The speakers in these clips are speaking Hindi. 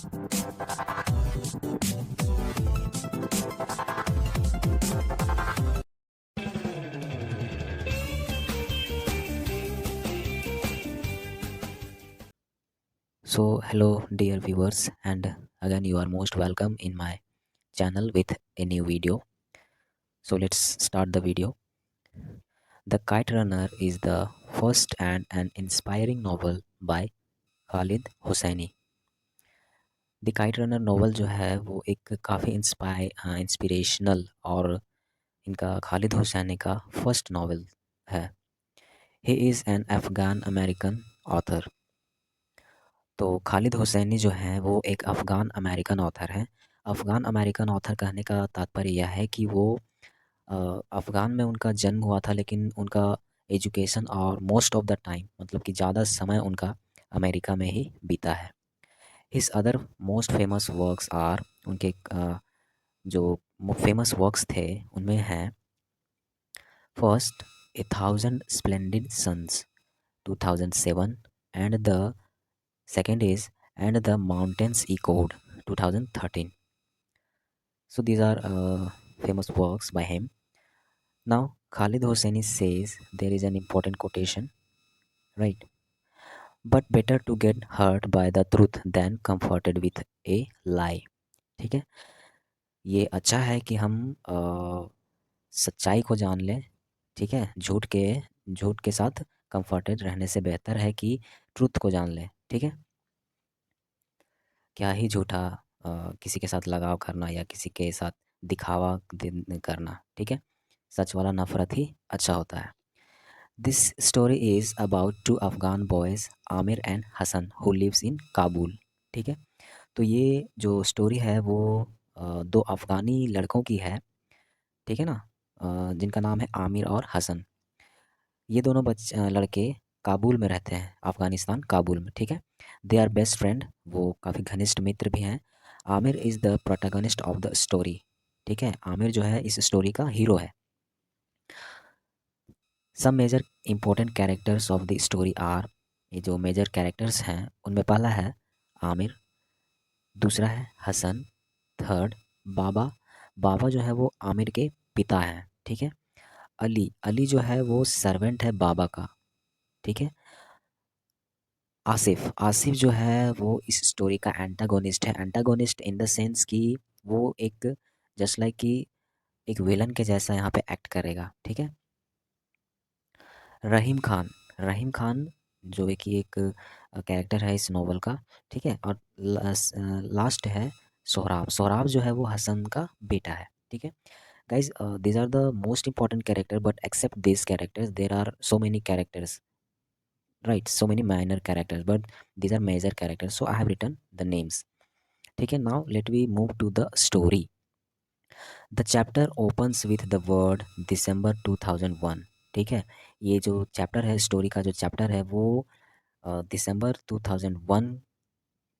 So, hello, dear viewers, and again, you are most welcome in my channel with a new video. So, let's start the video. The Kite Runner is the first and an inspiring novel by Khaled Hosseini. The Kite Runner novel जो है वो एक काफ़ी इंस्पिरेशनल और इनका खालिद हुसैनी का फर्स्ट नॉवल है. He is an Afghan American author. तो खालिद हुसैनी जो हैं वो एक अफ़गान अमेरिकन ऑथर हैं. अफ़गान अमेरिकन ऑथर कहने का तात्पर्य यह है कि वो अफ़गान में उनका जन्म हुआ था, लेकिन उनका एजुकेशन और मोस्ट ऑफ द टाइम मतलब कि ज़्यादा समय उनका अमेरिका में ही बीता है. His other most famous works are, उनके जो फेमस वर्क्स थे उनमें हैं first A Thousand Splendid Suns 2007 and the second is and the mountains echoed 2013. So these are famous works by him. Now Khalid Hosseini says there is an important quotation, right? But better to get hurt by the truth than comforted with a lie. ठीक है. ये अच्छा है कि हम सच्चाई को जान लें. ठीक है. झूठ के साथ कंफर्टेड रहने से बेहतर है कि ट्रुथ को जान लें. ठीक है. क्या ही झूठा किसी के साथ लगाव करना या किसी के साथ दिखावा करना. ठीक है. सच वाला नफ़रत ही अच्छा होता है. This story is about two Afghan boys Amir and Hassan who lives in Kabul. ठीक है. तो ये जो स्टोरी है वो दो अफ़गानी लड़कों की है. ठीक है ना. जिनका नाम है आमिर और हसन. ये दोनों लड़के काबुल में रहते हैं, अफ़गानिस्तान काबुल में. ठीक है. दे आर बेस्ट फ्रेंड, वो काफ़ी घनिष्ठ मित्र भी हैं. Aamir is the protagonist of the story. ठीक है. आमिर जो है इस स्टोरी का हीरो है. Some major important characters of the story are, ये जो मेजर कैरेक्टर्स हैं उनमें पहला है आमिर, दूसरा है हसन, थर्ड बाबा. बाबा जो है वो आमिर के पिता हैं. ठीक है. अली, अली जो है वो सर्वेंट है बाबा का. ठीक है. आसिफ, आसिफ जो है वो इस स्टोरी का एंटागोनिस्ट है. एंटागोनिस्ट इन द सेंस कि वो एक जस्ट लाइक कि एक विलन के जैसा यहाँ पे एक्ट करेगा. ठीक है. रहीम खान, रहीम खान जो है कि एक कैरेक्टर है इस नॉवल का. ठीक है. और लास्ट है सोहराब. सोहराब जो है वो हसन का बेटा है. ठीक है. Guys, these are the most important character, but except these characters there are so many characters, right? So many minor characters, but these are major characters, so I have written the names. ठीक है. Now let we move to the story. The chapter opens with the word December 2001. ठीक है. ये जो चैप्टर है, स्टोरी का जो चैप्टर है वो दिसंबर 2001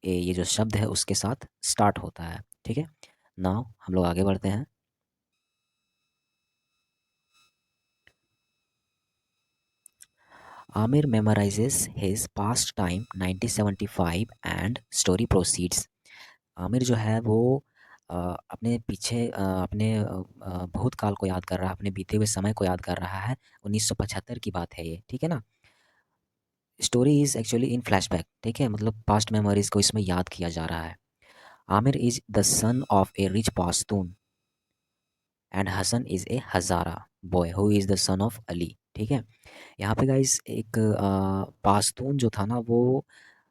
ये जो शब्द है उसके साथ स्टार्ट होता है. ठीक है. नाउ हम लोग आगे बढ़ते हैं. Amir memorizes his past time 1975 and story proceeds. Aamir जो है वो अपने पीछे अपने भूतकाल को याद कर रहा है, अपने बीते हुए समय को याद कर रहा है. 1975 की बात है ये. ठीक है ना. Story is actually in flashback. ठीक है. मतलब पास्ट मेमोरीज को इसमें याद किया जा रहा है. Amir is the son of a rich Pashtun and Hassan is a Hazara boy who is the son of Ali. ठीक है. यहाँ पे गाइस एक पाश्तून जो था ना वो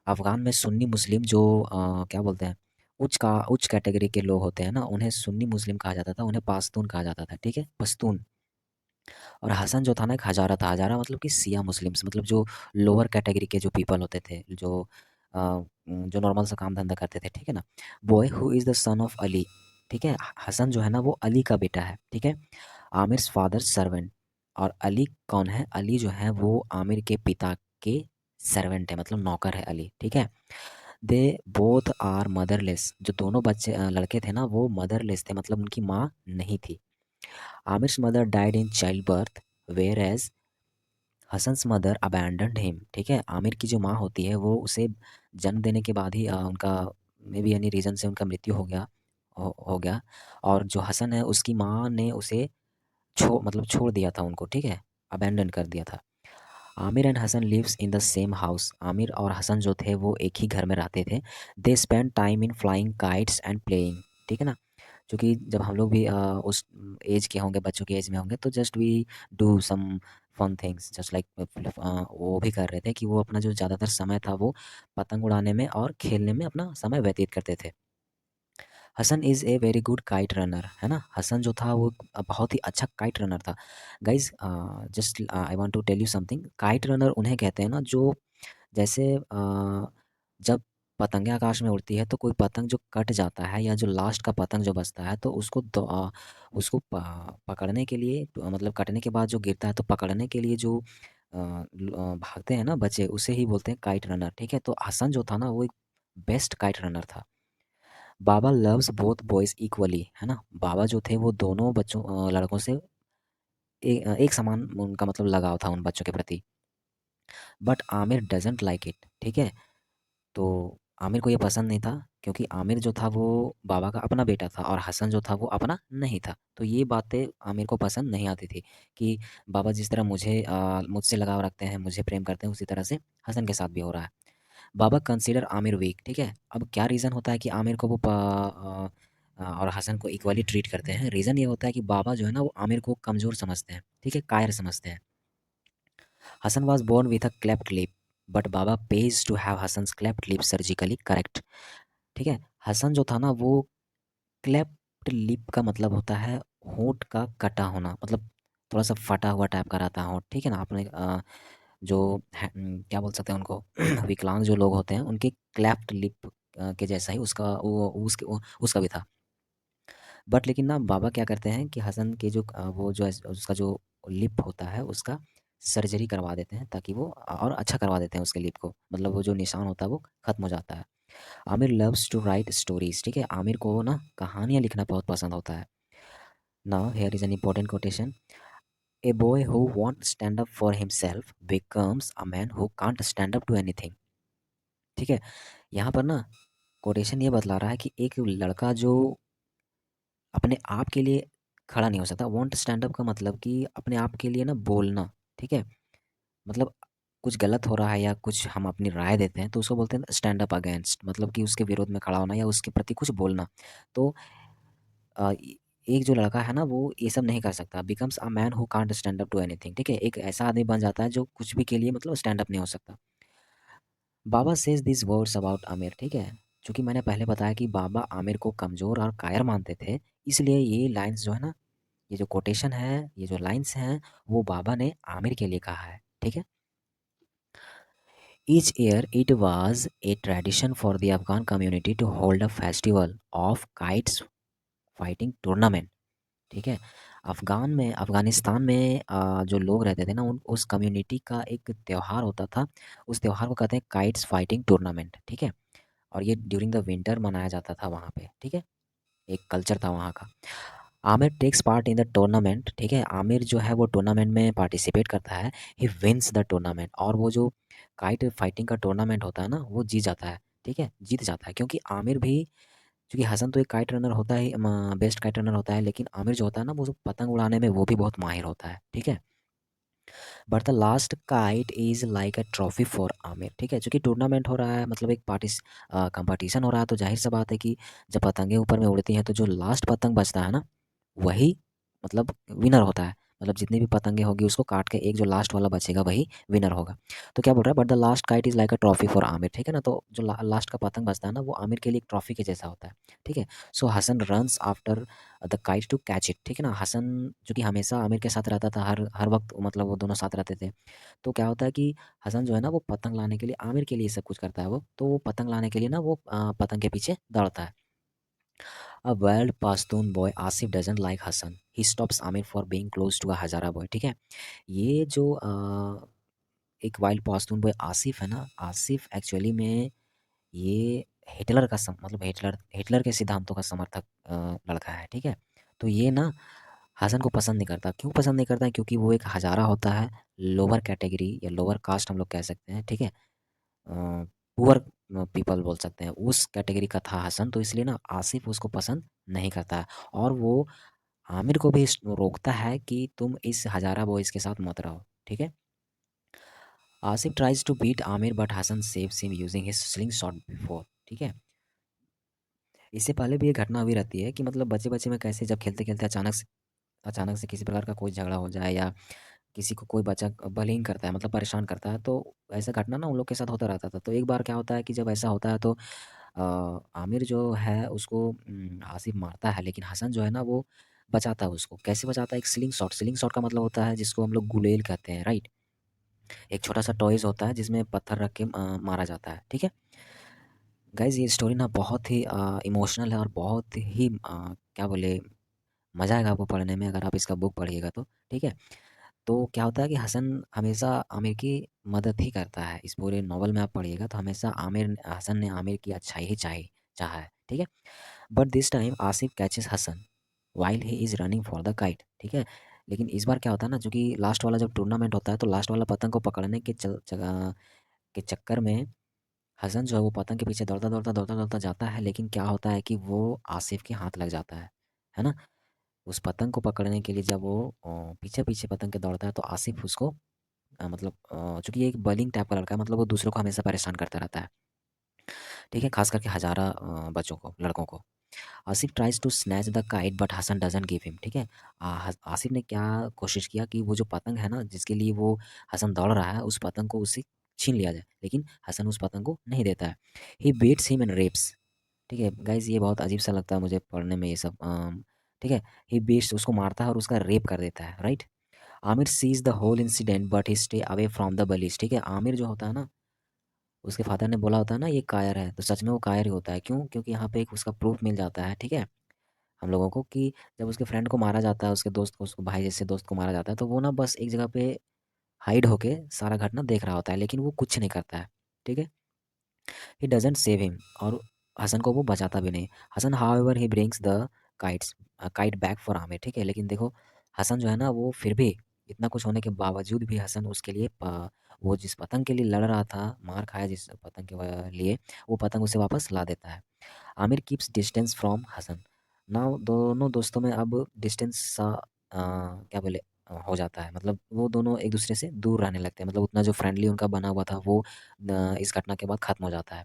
अफ़गान में सुन्नी मुस्लिम जो क्या बोलते हैं, उच्च कैटेगरी के लोग होते हैं ना, उन्हें सुन्नी मुस्लिम कहा जाता था, उन्हें पाश्तून कहा जाता था. ठीक है. पश्तून. और हसन जो था ना एक हज़ारा था. हज़ारा मतलब कि सिया मुस्लिम्स, मतलब जो लोअर कैटेगरी के जो पीपल होते थे, जो नॉर्मल सा काम धंधा करते थे. ठीक है ना. Boy who is the son of Ali. ठीक है. हसन जो है ना वो अली का बेटा है. ठीक है. Aamir father servant. और अली कौन है? अली जो है वो आमिर के पिता के सर्वेंट है, मतलब नौकर है अली. ठीक है. They both are motherless. जो दोनों बच्चे लड़के थे ना वो मदरलेस थे, मतलब उनकी माँ नहीं थी. Amir's mother died in child birth whereas Hassan's mother abandoned him. ठीक है. आमिर की जो माँ होती है वो उसे जन्म देने के बाद ही उनका मे बी एनी रीज़न से उनका मृत्यु हो गया। और जो हसन है उसकी माँ ने उसे छोड़ दिया था उनको, ठीक है, अबैंडन कर दिया था। Amir and Hassan lives in the same house. Amir और हसन जो थे वो एक ही घर में रहते थे। They spend time in flying kites and playing, ठीक है ना। क्योंकि जब हम लोग भी उस एज के होंगे, बच्चों के एज में होंगे, तो just we do some fun things just like, वो भी कर रहे थे कि वो अपना जो ज़्यादातर समय था वो पतंग उड़ाने में और खेलने में अपना समय व्यतीत करते थे। Hassan is a very good kite runner, है ना। हसन जो था वो बहुत ही अच्छा काइट रनर था। Guys, just I want to tell you something. Kite runner उन्हें कहते हैं ना जो, जैसे जब पतंगे आकाश में उड़ती है तो कोई पतंग जो कट जाता है या जो लास्ट का पतंग जो बचता है तो उसको पकड़ने के लिए, मतलब कटने के बाद जो गिरता है तो पकड़ने के लिए जो भागते हैं ना बच्चे, उसे ही बोलते हैं काइट रनर, ठीक है। तो हसन जो था ना वो एक बेस्ट काइट रनर था। बाबा लव्स बोथ बॉयज़ इक्वली, है ना। बाबा जो थे वो दोनों बच्चों, लड़कों से एक समान उनका मतलब लगाव था उन बच्चों के प्रति। But Aamir doesn't like it, ठीक है। तो आमिर को ये पसंद नहीं था, क्योंकि आमिर जो था वो बाबा का अपना बेटा था और हसन जो था वो अपना नहीं था। तो ये बातें आमिर को पसंद नहीं आती थी कि बाबा जिस तरह मुझसे लगाव रखते हैं, मुझे प्रेम करते हैं, उसी तरह से हसन के साथ भी हो रहा है। बाबा कंसीडर आमिर वीक, ठीक है। अब क्या रीज़न होता है कि आमिर को और हसन को इक्वली ट्रीट करते हैं। रीज़न ये होता है कि बाबा जो है ना वो आमिर को कमज़ोर समझते हैं, ठीक है, कायर समझते हैं। Hassan was born with a cleft lip, but Baba pays to have Hassan's cleft lip surgically correct, ठीक है। हसन जो था ना वो, क्लेफ्ट लिप का मतलब होता है होंठ का कटा होना, मतलब थोड़ा सा फटा हुआ टाइप का रहता है होंठ, ठीक है ना। आपने क्या बोल सकते हैं उनको विकलांग जो लोग होते हैं उनके क्लेफ्ट लिप के जैसा ही उसका उसका भी था। बट लेकिन ना बाबा क्या करते हैं कि हसन के जो वो जो उसका जो लिप होता है उसका सर्जरी करवा देते हैं, ताकि वो और अच्छा करवा देते हैं उसके लिप को, मतलब वो जो निशान होता है वो ख़त्म हो जाता है। Amir loves to write stories, ठीक है। आमिर को ना कहानियाँ लिखना बहुत पसंद होता है। Now here is an important quotation. A boy who won't stand up for himself becomes a man who can't stand up to anything, ठीक है। यहाँ पर ना कोटेशन ये बतला रहा है कि एक लड़का जो अपने आप के लिए खड़ा नहीं हो सकता। वॉन्ट स्टैंड अप का मतलब कि अपने आप के लिए ना बोलना, ठीक है। मतलब कुछ गलत हो रहा है या कुछ हम अपनी राय देते हैं तो उसको बोलते हैं स्टैंड अप अगेंस्ट, मतलब कि उसके विरोध में खड़ा होना या उसके प्रति कुछ बोलना। तो एक जो लड़का है ना वो ये सब नहीं कर सकता। Becomes a man who can't stand up to anything, ठीक है। एक ऐसा आदमी बन जाता है जो कुछ भी के लिए मतलब स्टैंड अप नहीं हो सकता। Baba says this words about Amir, ठीक है। चूँकि मैंने पहले बताया कि बाबा आमिर को कमज़ोर और कायर मानते थे, इसलिए ये लाइन्स जो है ना, ये जो कोटेशन है, ये जो लाइन्स हैं, वो बाबा ने आमिर के लिए कहा है, ठीक है। Each year it was a tradition for the Afghan community to hold a festival of kites fighting tournament, ठीक है। अफ़गानिस्तान में जो लोग रहते थे ना उन उस कम्युनिटी का एक त्योहार होता था। उस त्योहार को कहते हैं काइट्स फाइटिंग टूर्नामेंट, ठीक है। और ये ड्यूरिंग द विंटर मनाया जाता था वहाँ पे, ठीक है। एक कल्चर था वहाँ का। Amir takes part in the tournament, ठीक है। आमिर जो है वो टूर्नामेंट में पार्टिसिपेट करता है। ही विंस द टूर्नामेंट, और वो जो काइट फाइटिंग का टूर्नामेंट होता है ना वो जीत जाता है, ठीक है, जीत जाता है। क्योंकि आमिर भी, क्योंकि हसन तो एक काइट रनर होता है, बेस्ट काइट रनर होता है, लेकिन आमिर जो होता है ना वो पतंग उड़ाने में वो भी बहुत माहिर होता है, ठीक है। But the last kite is like a trophy for Amir, ठीक है। चूँकि टूर्नामेंट हो रहा है, मतलब एक कंपटीशन हो रहा है, तो ज़ाहिर सी बात है कि जब पतंगे ऊपर में उड़ती हैं तो जो लास्ट पतंग बचता है ना वही मतलब विनर होता है। मतलब जितनी भी पतंगे होगी उसको काट के एक जो लास्ट वाला बचेगा वही विनर होगा। तो क्या बोल रहा है, but the last kite is like a trophy for Amir, ठीक है ना। तो जो लास्ट का पतंग बचता है ना वो आमिर के लिए एक ट्रॉफी के जैसा होता है, ठीक है। So Hassan runs after the kite to catch it, ठीक है ना। हसन जो कि हमेशा आमिर के साथ रहता था, हर हर वक्त मतलब वो दोनों साथ रहते थे। तो क्या होता है कि हसन जो है ना वो पतंग लाने के लिए आमिर के लिए सब कुछ करता है। वो तो वो पतंग लाने के लिए ना वो पतंग के पीछे दौड़ता है। A wild Pashtun boy Asif doesn't like Hassan. He stops Amir for being close to a Hazara boy. ठीक है। ये जो एक वाइल्ड पाश्तून बॉय आसिफ है ना, आसिफ एक्चुअली में ये हिटलर का मतलब हिटलर हिटलर के सिद्धांतों का समर्थक लड़का है, ठीक है। तो ये ना हसन को पसंद नहीं करता। क्यों पसंद नहीं करता है? क्योंकि वो एक हजारा होता है, लोअर कैटेगरी या लोअर कास्ट हम लोग कह सकते हैं, ठीक है। पुअर पीपल बोल सकते हैं, उस कैटेगरी का था हसन, तो इसलिए ना आसिफ उसको पसंद नहीं करता है और वो आमिर को भी रोकता है कि तुम इस हजारा बॉयज़ के साथ मत रहो, ठीक है। Assef tries to beat Amir but Hassan saves him using his slingshot before, ठीक है। इससे पहले भी ये घटना हुई रहती है कि मतलब बच्चे-बच्चे में कैसे जब खेलते-खेलते अचानक से किसी प्रकार का कोई झगड़ा हो जाए या किसी को कोई बच्चा बलिंग करता है मतलब परेशान करता है, तो ऐसा घटना ना उन लोग के साथ होता रहता था। तो एक बार क्या होता है कि जब ऐसा होता है तो आमिर जो है उसको आसिफ मारता है, लेकिन हसन जो है ना वो बचाता है उसको। कैसे बचाता है? एक स्लिंग शॉट का मतलब होता है जिसको हम लोग गुलेल कहते हैं, राइट? एक छोटा-सा टॉयज़ होता है जिसमें पत्थर रख के मारा जाता है, ठीक है? गाइज़ ये स्टोरी ना बहुत ही इमोशनल है और बहुत ही क्या बोले, मज़ा आएगा आपको पढ़ने में अगर आप इसका बुक पढ़िएगा तो, ठीक है? तो क्या होता है कि हसन हमेशा आमिर की मदद ही करता है। इस पूरे नॉवल में आप पढ़िएगा तो हमेशा हसन ने आमिर की अच्छाई ही चाहा है, ठीक है? But this time Assef catches Hassan while he is running for the kite, ठीक है? लेकिन इस बार क्या होता है ना, चूँकि लास्ट वाला जब टूर्नामेंट होता है तो लास्ट वाला पतंग को पकड़ने के चक्कर में हसन जो है वो पतंग के पीछे दौड़ता जाता है, लेकिन क्या होता है कि वो आसिफ के हाथ लग जाता है ना? उस पतंग को पकड़ने के लिए जब वो पीछे-पीछे पतंग के दौड़ता है तो आसिफ उसको मतलब चूँकि ये एक बलिंग टाइप का लड़का है, मतलब वो दूसरों को हमेशा परेशान करता रहता है, ठीक है? ख़ास करके हज़ारा बच्चों को, लड़कों को। Assef tries to snatch the kite but Hassan doesn't give him, ठीक है? आसिफ ने क्या कोशिश किया कि वो जो पतंग है ना जिसके लिए वो हसन दौड़ रहा है, उस पतंग को उससे छीन लिया जाए, लेकिन हसन उस पतंग को नहीं देता है। ही बीट्स हिम एंड रेप्स, ठीक है? गाइज़ ये बहुत अजीब-सा लगता है मुझे पढ़ने में ये सब ठीक है? ही बीट्स उसको मारता है और उसका रेप कर देता है, right? Amir sees the whole incident but he stay away from the bullies, ठीक है? आमिर जो होता है ना, उसके फ़ादर ने बोला होता है ना ये कायर है, तो सच में वो कायर ही होता है। क्यों? क्योंकि यहाँ पे एक उसका प्रूफ़ मिल जाता है, ठीक है? हम लोगों को कि जब उसके फ्रेंड को मारा जाता है, उसके दोस्त को, उसको भाई जैसे दोस्त को मारा जाता है, तो वो ना बस एक जगह पे हाइड होके सारा घटना देख रहा होता है, लेकिन वो कुछ नहीं करता है, ठीक है? ही डज़न्ट सेव हिम और हसन को वो बचाता भी नहीं। Hassan however he brings the kite back for Amir, ठीक है? लेकिन देखो हसन जो है ना वो फिर भी इतना कुछ होने के बावजूद भी हसन उसके लिए वो जिस पतंग के लिए लड़ रहा था, मार खाया जिस पतंग के लिए, वो पतंग उसे वापस ला देता है। Amir keeps distance from Hassan. Now दोनों दोस्तों में अब डिस्टेंस सा क्या बोले हो जाता है, मतलब वो दोनों एक दूसरे से दूर रहने लगते हैं, मतलब उतना जो फ्रेंडली उनका बना हुआ था वो इस घटना के बाद खत्म हो जाता है।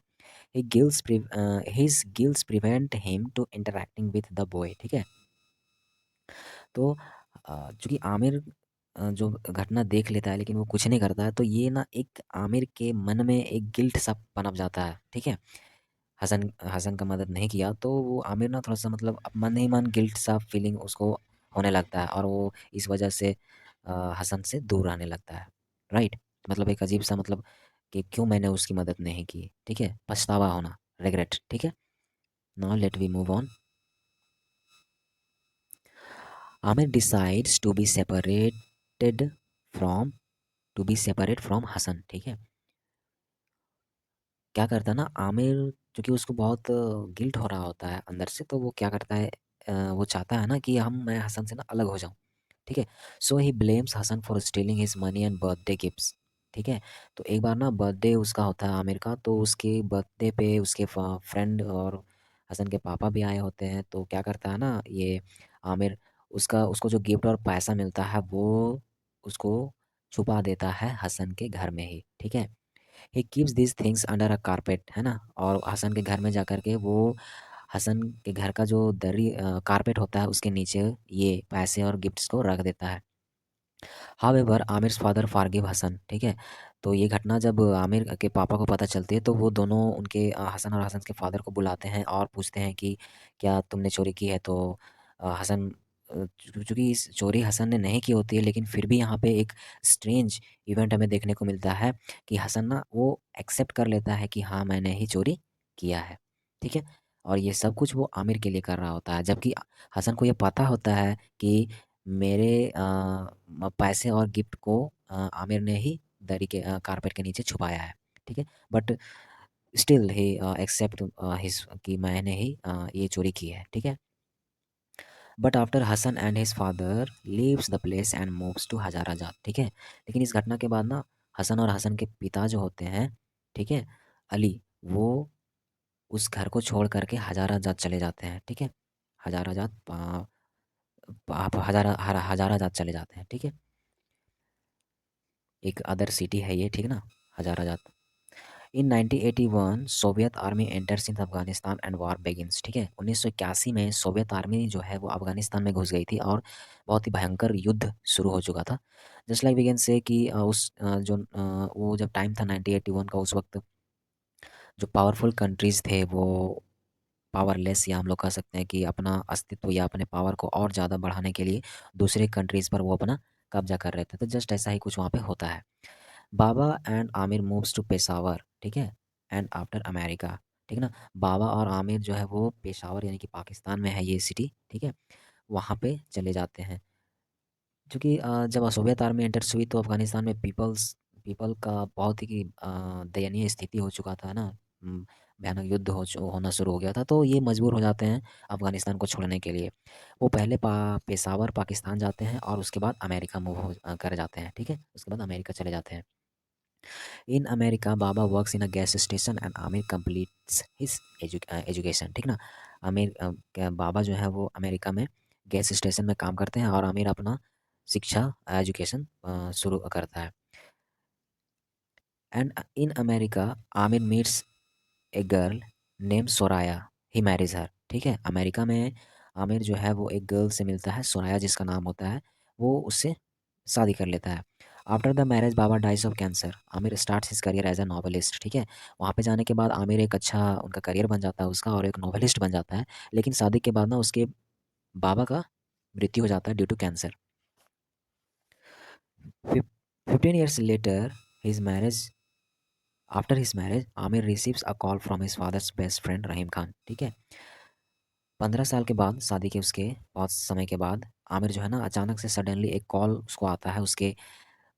His guilts prevent him to interacting with the boy, ठीक है? तो चूँकि आमिर जो घटना देख लेता है लेकिन वो कुछ नहीं करता है, तो ये ना एक आमिर के मन में एक गिल्ट सा पनप जाता है, ठीक है? हसन हसन का मदद नहीं किया तो वो आमिर ना थोड़ा-सा मतलब अब मन ही मन गिल्ट सा फीलिंग उसको होने लगता है और वो इस वजह से हसन से दूर रहने लगता है, राइट? मतलब एक अजीब-सा मतलब कि क्यों मैंने उसकी मदद नहीं की, ठीक है? पछतावा होना, रिग्रेट, ठीक है? Now let we move on. Amir decides from to be separate from Hassan, ठीक है? क्या करता है ना आमिर, चूँकि उसको बहुत गिल्ट हो रहा होता है अंदर से, तो वो क्या करता है वो चाहता है ना कि मैं हसन से ना अलग हो जाऊँ, ठीक है? So he blames Hassan for stealing his money and birthday gifts, ठीक है? तो एक बार ना बर्थडे उसका होता है आमिर का, तो उसके बर्थडे पे उसके फ्रेंड और हसन के पापा भी आए होते हैं, तो क्या करता है ना ये आमिर, उसका उसको जो गिफ्ट और पैसा मिलता है वो उसको छुपा देता है हसन के घर में ही, ठीक है? He keeps these things under a carpet, है ना? और हसन के घर में जाकर के वो हसन के घर का जो कारपेट होता है उसके नीचे ये पैसे और गिफ्ट्स को रख देता है। However Aamir's father forgive Hasan, ठीक है? तो ये घटना जब आमिर के पापा को पता चलती है तो वो दोनों उनके हसन और हसन के फादर को बुलाते हैं और पूछते हैं कि क्या तुमने चोरी की है? तो हसन चूँकि इस चोरी हसन ने नहीं की होती है, लेकिन फिर भी यहाँ पे एक स्ट्रेंज इवेंट हमें देखने को मिलता है कि हसन ना वो एक्सेप्ट कर लेता है कि हाँ, मैंने ही चोरी किया है, ठीक है? और ये सब कुछ वो आमिर के लिए कर रहा होता है, जबकि हसन को ये पता होता है कि मेरे पैसे और गिफ्ट को आमिर ने ही कारपेट के नीचे छुपाया है, ठीक है? But still he accept his कि मैंने ही ये चोरी की है, ठीक है? But after Hassan and his father leaves the place and moves to Hazarajat, ठीक है? लेकिन इस घटना के बाद ना हसन और हसन के पिता जो होते हैं, ठीक है? अली, वो उस घर को छोड़ करके हजाराबाद चले जाते हैं, ठीक है। हजाराबाद आप हजाराबाद चले जाते हैं, ठीक है। एक अदर सिटी है ये, ठीक ना, हजाराबाद। इन 1981 Soviet army enters in Afghanistan and war begins, ठीक है। 1981 में सोवियत आर्मी जो है वो अफगानिस्तान में घुस गई थी और बहुत ही भयंकर युद्ध शुरू हो चुका था। Just like we can say कि वो जब टाइम था 1981 का, उस वक्त जो पावरफुल कंट्रीज़ थे वो पावरलेस, या हम लोग कह सकते हैं कि अपना अस्तित्व या अपने पावर को और ज़्यादा बढ़ाने के लिए दूसरे कंट्रीज़ पर वो अपना कब्जा कर रहे थे। तो जस्ट ऐसा ही कुछ वहाँ पे होता है। Baba and Amir moves to Peshawar, ठीक है, एंड आफ्टर अमेरिका, ठीक है ना। बाबा और आमिर जो है वो पेशावर यानी कि पाकिस्तान में है ये सिटी, ठीक है, वहाँ पे चले जाते हैं। क्योंकि जब सोवियत आर्मी एंटर्स हुई तो अफगानिस्तान में पीपल का बहुत ही दयनीय स्थिति हो चुका था ना। भयानक युद्ध होना शुरू हो गया था, तो ये मजबूर हो जाते हैं अफगानिस्तान को छोड़ने के लिए। वो पहले पेशावर पाकिस्तान जाते हैं और उसके बाद अमेरिका कर जाते हैं, ठीक है, उसके बाद अमेरिका चले जाते हैं। In America Baba works in a gas station and Aamir completes his education, ठीक ना। बाबा जो है वो अमेरिका में गैस स्टेशन में काम करते हैं और आमिर अपना शिक्षा एजुकेशन शुरू करता है। And in America Amir meets a girl name Soraya, he marriage her, ठीक है। अमेरिका में आमिर जो है वो एक गर्ल से मिलता है, सोराया जिसका नाम होता है, वो उससे शादी कर लेता है। After the marriage Baba dies of cancer, Amir starts his career as a novelist, ठीक है। वहाँ पे जाने के बाद आमिर एक अच्छा उनका करियर बन जाता है उसका, और एक नॉवलिस्ट बन जाता है। लेकिन शादी के बाद ना उसके बाबा का मृत्यु हो जाता है due to cancer. 15 years later his marriage after his marriage Aamir receives a call from his father's best friend रहीम खान, ठीक है। 15 साल के बाद शादी के उसके बहुत समय के बाद आमिर जो है ना अचानक से सडनली एक कॉल उसको आता है उसके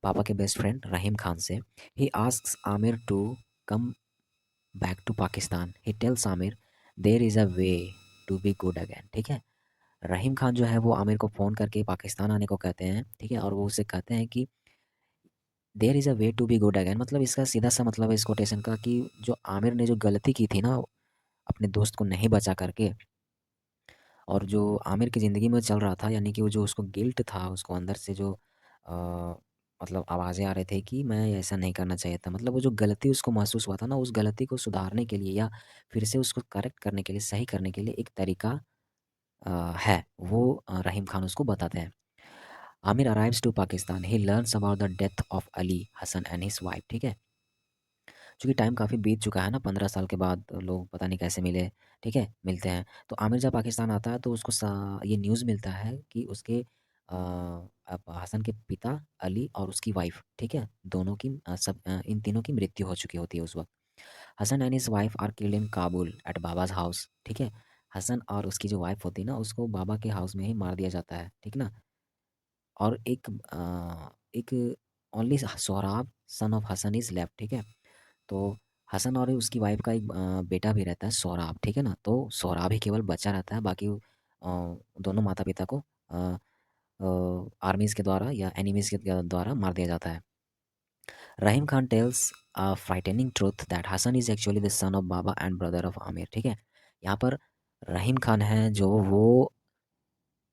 पापा के बेस्ट फ्रेंड रहीम खान से। He asks Aamir to come back to Pakistan. He tells Amir there is a way to be good again, ठीक है। रहीम खान जो है वो आमिर को फ़ोन करके पाकिस्तान आने को कहते हैं, ठीक है, और वो उसे कहते हैं कि there is a way to be good again. मतलब इसका सीधा सा मतलब है इस कोटेशन का कि जो आमिर ने जो गलती की थी ना अपने दोस्त को नहीं बचा करके, और जो आमिर की ज़िंदगी में चल रहा था, यानी कि वो जो उसको गिल्ट था, उसको अंदर से जो मतलब आवाज़ें आ रहे थे कि मैं ऐसा नहीं करना चाहिए था। मतलब वो जो गलती उसको महसूस हुआ था ना, उस गलती को सुधारने के लिए या फिर से उसको करेक्ट करने के लिए, सही करने के लिए एक तरीका है, वो रहीम खान उसको बताते हैं। Amir arrives to Pakistan, he learns about the death of Ali Hassan and his wife, ठीक है। चूँकि टाइम काफ़ी बीत चुका है ना, 15 साल के बाद लोग पता नहीं कैसे मिले, ठीक है, मिलते हैं। तो आमिर जब पाकिस्तान आता है तो उसको ये न्यूज़ मिलता है कि उसके अब हसन के पिता अली और उसकी वाइफ़, ठीक है, दोनों की इन तीनों की मृत्यु हो चुकी होती है उस वक़्त। Hassan and his wife are killed in Kabul at Baba's house, ठीक है। हसन और उसकी जो वाइफ़ होती है ना, उसको बाबा के हाउस में ही मार दिया जाता है, ठीक ना। और एक only Sohrab son of Hassan is left, ठीक है। तो हसन और उसकी वाइफ़ का एक बेटा भी रहता है सोहराब, ठीक है ना? तो सोहराब ही केवल बचा रहता है, बाकी दोनों माता-पिता को आर्मीज़ के द्वारा या एनिमीज़ के द्वारा मार दिया जाता है। Rahim Khan tells a frightening truth that Hassan is actually the son of Baba and brother of Aamir, ठीक है? यहाँ पर रहीम खान हैं जो वो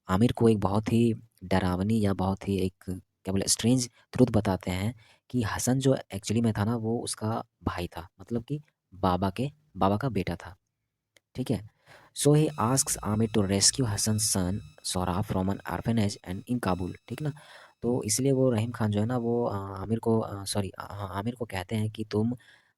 आमिर को एक बहुत ही डरावनी या बहुत ही एक क्या बोले स्ट्रेंज ट्रुथ बताते हैं कि हसन जो एक्चुअली में था ना वो उसका भाई था, मतलब कि बाबा का बेटा था, ठीक है। So he asks Aamir to rescue Hassan son Sohrab from an orphanage and in Kabul, ठीक ना। तो इसलिए वो रहीम खान जो है ना वो आमिर को आमिर को कहते हैं कि तुम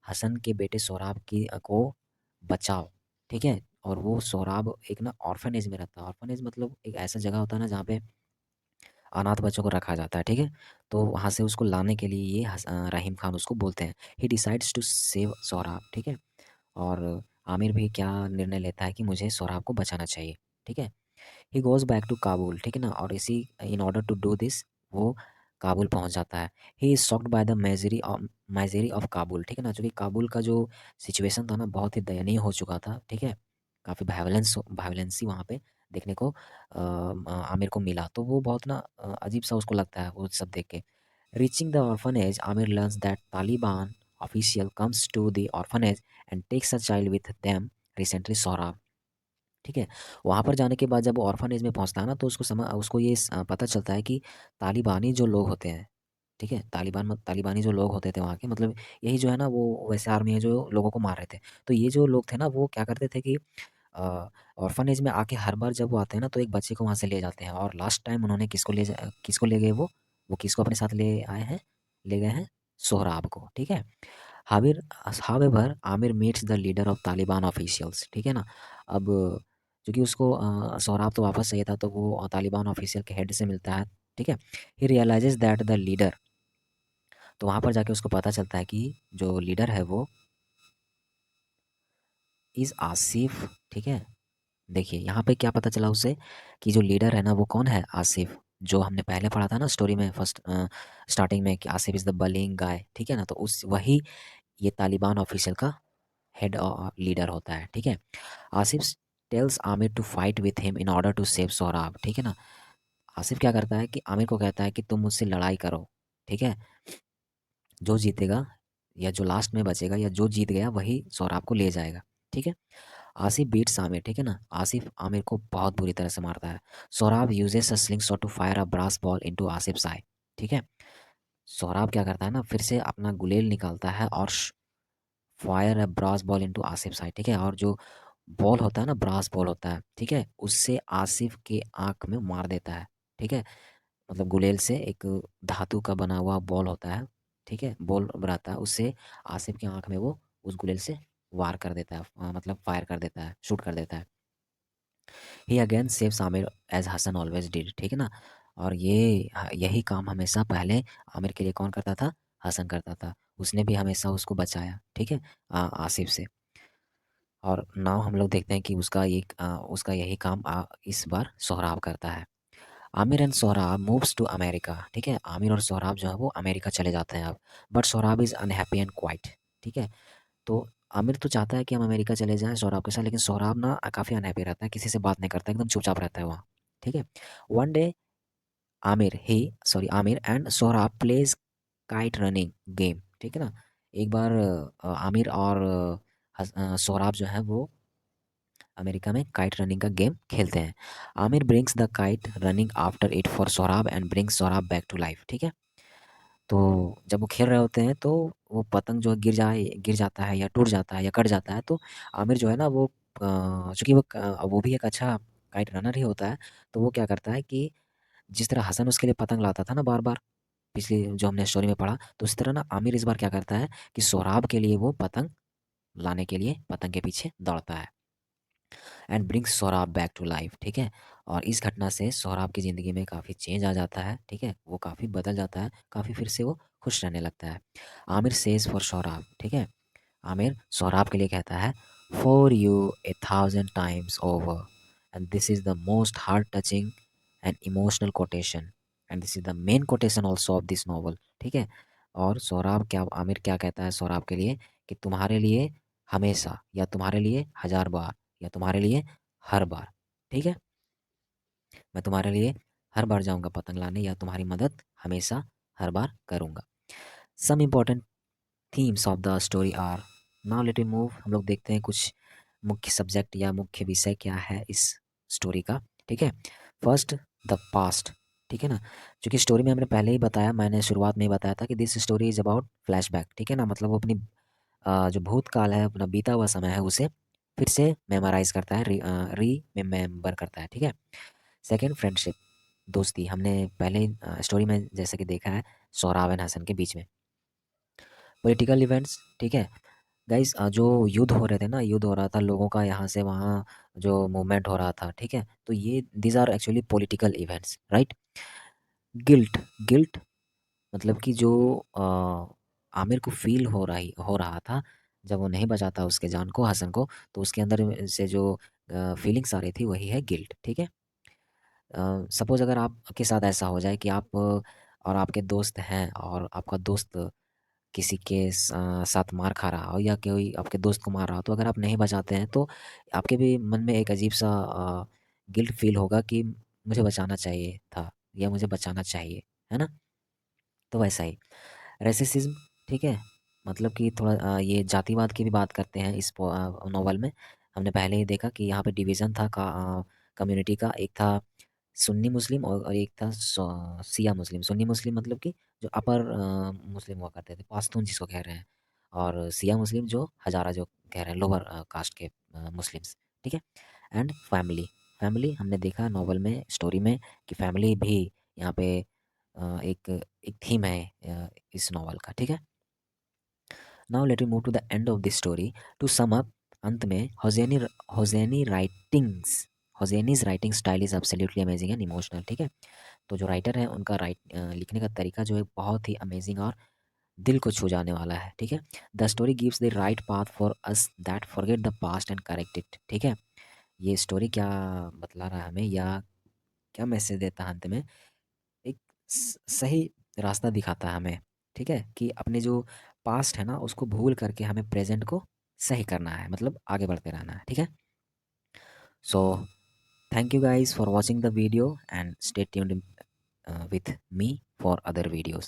हसन के बेटे सौराब को बचाओ, ठीक है। और वो सोहराब एक ना ऑर्फनेज में रहता है। ऑर्फनेज मतलब एक ऐसा जगह होता है ना जहाँ पे अनाथ बच्चों को रखा जाता है, ठीक है। तो वहाँ से उसको लाने के लिए ये रहीम खान उसको बोलते हैं। He decides to save Sohrab, ठीक है। और आमिर भी क्या निर्णय लेता है कि मुझे सोहराब को बचाना चाहिए, ठीक है। He goes back to Kabul, ठीक है ना। और इसी in order to do this वो काबुल पहुंच जाता है। He is shocked by the misery of Kabul, ठीक है ना। चूँकि काबुल का जो सिचुएशन था ना बहुत ही दयनीय हो चुका था, ठीक है। काफ़ी वायलेंसी वहाँ पे देखने को आमिर को मिला, तो वो बहुत ना अजीब सा उसको लगता है वो सब देख के। Reaching the orphanage Aamir learns that Taliban official comes to the orphanage and takes a child with them, recently Sohrab। ठीक है, वहाँ पर जाने के बाद जब वो ऑर्फनेज में पहुँचता है ना, तो उसको ये पता चलता है कि तालिबानी जो लोग होते हैं, ठीक है, तालिबानी जो लोग होते थे वहाँ के, मतलब यही जो है ना, वो वैसे आर्मी है जो लोगों को मार रहे थे। तो ये जो लोग थे ना, वो क्या करते थे कि ऑर्फनेज में आके हर बार जब वो आते हैं ना, तो एक बच्चे को वहाँ से ले जाते हैं। और लास्ट टाइम उन्होंने किसको ले गए, वो किसको अपने साथ ले आए हैं, ले गए हैं सोहराब को। ठीक है, हाविर however Aamir meets the leader of Taliban officials. ठीक है ना, अब क्योंकि उसको सोहराब तो वापस चाहिए था, तो वो तालिबान ऑफिशियल के हेड से मिलता है। ठीक है, ही रियलाइजेज दैट द लीडर, तो वहाँ पर जाके उसको पता चलता है कि जो लीडर है वो इज़ आसिफ। ठीक है, देखिए यहाँ पे क्या पता चला उसे कि जो लीडर है ना वो कौन है, आसिफ। जो हमने पहले पढ़ा था ना स्टोरी में, फर्स्ट स्टार्टिंग में, कि Asif is the bullying guy. ठीक है ना, तो उस वही ये तालिबान ऑफिशियल का हेड लीडर होता है। ठीक है, Asif tells Amir to fight with him in order to save Sohrab. ठीक है ना, आसिफ क्या करता है कि आमिर को कहता है कि तुम मुझसे लड़ाई करो। ठीक है, जो जीतेगा या जो लास्ट में बचेगा या जो जीत गया वही सोहराब को ले जाएगा। ठीक है, आसिफ बीट्स आमिर। ठीक है ना, आसिफ आमिर को बहुत बुरी तरह से मारता है। Sohrab uses a sling shot to fire a brass ball into Assef eye. ठीक है, सोहराब क्या करता है ना, फिर से अपना गुलेल निकालता है और fire a brass ball into Assef side. ठीक है, और जो बॉल होता है ना, ब्रास बॉल होता है, ठीक है, उससे आसिफ के आँख में मार देता है। ठीक है, मतलब गुलेल से एक धातु का बना हुआ बॉल होता है, ठीक है, बॉल बनाता है, उससे आसिफ की आँख में वो उस गुलेल से वार कर देता है, मतलब फायर कर देता है, शूट कर देता है। He again saves Aamir as Hassan always did. ठीक है ना, और यही काम हमेशा पहले आमिर के लिए कौन करता था, हसन करता था। उसने भी हमेशा उसको बचाया। ठीक है, आसिफ से। और नाउ हम लोग देखते हैं कि उसका यही काम इस बार सोहराब करता है। Amir and Sohrab moves to America. ठीक है, आमिर और सोहराब जो है वो अमेरिका चले जाते हैं अब। But Sohrab is unhappy and quite. ठीक है, तो आमिर तो चाहता है कि हम अमेरिका चले जाएं सोहराब के साथ, लेकिन सोहराब ना काफ़ी अनहैप्पी रहता है, किसी से बात नहीं करता, एकदम चुपचाप रहता है वहाँ। ठीक है, one day Amir and Sohrab plays kite running game. ठीक है ना, एक बार आमिर और सोहराब जो है वो अमेरिका में काइट रनिंग का गेम खेलते हैं। Amir brings the kite running after it for Sohrab and brings Sohrab back to life. ठीक है, तो जब वो खेल रहे होते हैं तो वो पतंग जो है गिर जाता है या टूट जाता है या कट जाता है, तो आमिर जो है ना वो चूँकि वो भी एक अच्छा काइट रनर ही होता है, तो वो क्या करता है कि जिस तरह हसन उसके लिए पतंग लाता था ना बार-बार, पिछली जो हमने स्टोरी में पढ़ा, तो उसी तरह ना आमिर इस बार क्या करता है कि सोहराब के लिए वो पतंग लाने के लिए पतंग के पीछे दौड़ता है। And brings Sohrab back to life. ठीक है, और इस घटना से सोहराब की ज़िंदगी में काफ़ी चेंज आ जाता है। ठीक है, वो काफ़ी बदल जाता है, काफ़ी फिर से वो खुश रहने लगता है। Aamir says for Sohrab. ठीक है, आमिर सोहराब के लिए कहता है, for you 1,000 times over, and this is the most heart touching and emotional quotation, and this is the main quotation also of this novel. ठीक है, और आमिर क्या कहता है सोहराब के लिए कि तुम्हारे लिए हमेशा, या तुम्हारे लिए 1,000 बार, या तुम्हारे लिए हर बार। ठीक है, मैं तुम्हारे लिए हर बार जाऊंगा पतंग लाने, या तुम्हारी मदद हमेशा हर बार करूंगा। Some important themes of the story are, now let me move, हम लोग देखते हैं कुछ मुख्य सब्जेक्ट या मुख्य विषय क्या है इस स्टोरी का। ठीक है, फर्स्ट, द पास्ट। ठीक है ना, क्योंकि स्टोरी में हमने पहले ही बताया, मैंने शुरुआत में ही बताया था कि this story is about flashback. ठीक है ना, मतलब वो अपनी जो भूतकाल है, अपना बीता हुआ समय है, उसे फिर से मेमोराइज़ करता है, रिमेंबर करता है। ठीक है, सेकंड, फ्रेंडशिप, दोस्ती। हमने पहले ही स्टोरी में जैसे कि देखा है सोहराब एंड हसन के बीच में। Political events. ठीक है गाइस, जो युद्ध हो रहे थे ना, युद्ध हो रहा था लोगों का, यहाँ से वहाँ जो मूवमेंट हो रहा था। ठीक है, तो ये these are actually political events, right. Guilt, guilt मतलब कि जो आमिर को फ़ील हो रहा था जब वो नहीं बचाता उसके जान को, हसन को, तो उसके अंदर से जो फीलिंग्स आ रही थी वही है गिल्ट। ठीक है, सपोज़ अगर आपके साथ ऐसा हो जाए कि आप और आपके दोस्त हैं, और आपका दोस्त किसी के साथ मार खा रहा हो, या कोई आपके दोस्त को मार रहा हो, तो अगर आप नहीं बचाते हैं तो आपके भी मन में एक अजीब सा गिल्ट फ़ील होगा कि मुझे बचाना चाहिए था, या मुझे बचाना चाहिए, है ना? तो वैसा ही रेसिज्म। ठीक है, मतलब कि थोड़ा ये जातिवाद की भी बात करते हैं इस नॉवल में। हमने पहले ही देखा कि यहाँ पे डिवीज़न था कम्युनिटी का, एक था सुन्नी मुस्लिम और एक था सिया मुस्लिम। सुन्नी मुस्लिम मतलब कि जो अपर मुस्लिम हुआ करते थे, पाश्तून जिसको कह रहे हैं, और सिया मुस्लिम जो हज़ारा जो कह रहे हैं, लोअर कास्ट के मुस्लिम्स, ठीक है। एंड फैमिली, फैमिली हमने देखा नॉवल में, स्टोरी में, कि फैमिली भी यहाँ पे एक एक थीम है इस नॉवल का, ठीक है। Now let me move to the end of this story. To sum up, अंत में Hosseini writings, Hosseini's writing style is absolutely amazing and emotional, ठीक है। तो जो राइटर है उनका लिखने का तरीका जो है बहुत ही अमेजिंग और दिल को छू जाने वाला है, ठीक है। The story gives the right path for us that forget the past and correct it, ठीक है। ये स्टोरी क्या बतला रहा है हमें, या क्या मैसेज देता है अंत में, एक सही रास्ता दिखाता है हमें, ठीक है, कि अपने जो पास्ट है ना उसको भूल करके हमें प्रेजेंट को सही करना है, मतलब आगे बढ़ते रहना है, ठीक है। So thank you guys for watching the video and stay tuned with me for other videos.